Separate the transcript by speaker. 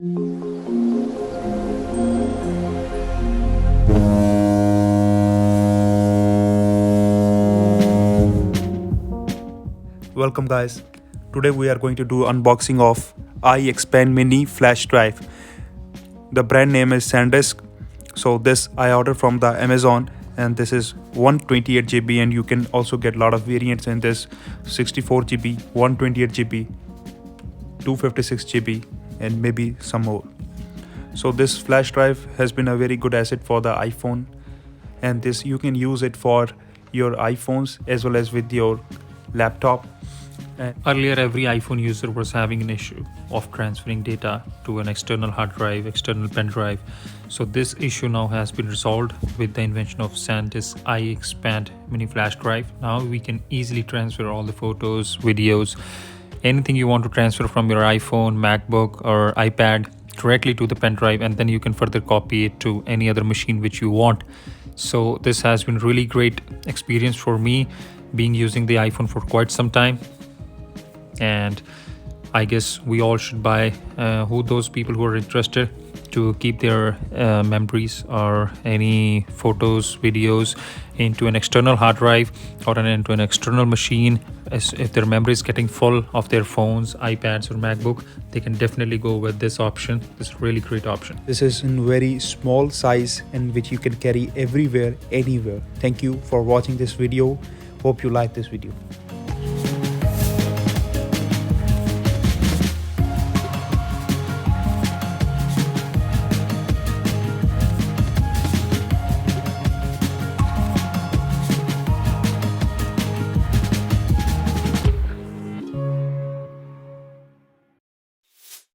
Speaker 1: Welcome guys. Today we are going to do unboxing of iXpand mini flash drive. The brand name is Sandisk. So this I ordered from the Amazon, and this is 128 GB, and you can also get a lot of variants in this: 64 GB, 128 GB, 256 GB, and maybe some more. So this flash drive has been a very good asset for the iPhone, and this you can use it for your iPhones as well as with your laptop.
Speaker 2: Earlier, every iPhone user was having an issue of transferring data to an external hard drive, external pen drive. So this issue now has been resolved with the invention of Sandisk iXpand mini flash drive. Now we can easily transfer all the photos, videos, anything you want to transfer from your iPhone, MacBook or iPad directly to the pen drive, and then you can further copy it to any other machine which you want. So this has been really great experience for me, being using the iPhone for quite some time. And I guess we all should buy who those people who are interested to keep their memories or any photos, videos into an external hard drive or into an external machine. As if their memory is getting full of their phones, iPads or MacBook, they can definitely go with this option. This is a really great option.
Speaker 1: This is in very small size and which you can carry everywhere, anywhere. Thank you for watching this video. Hope you like this video.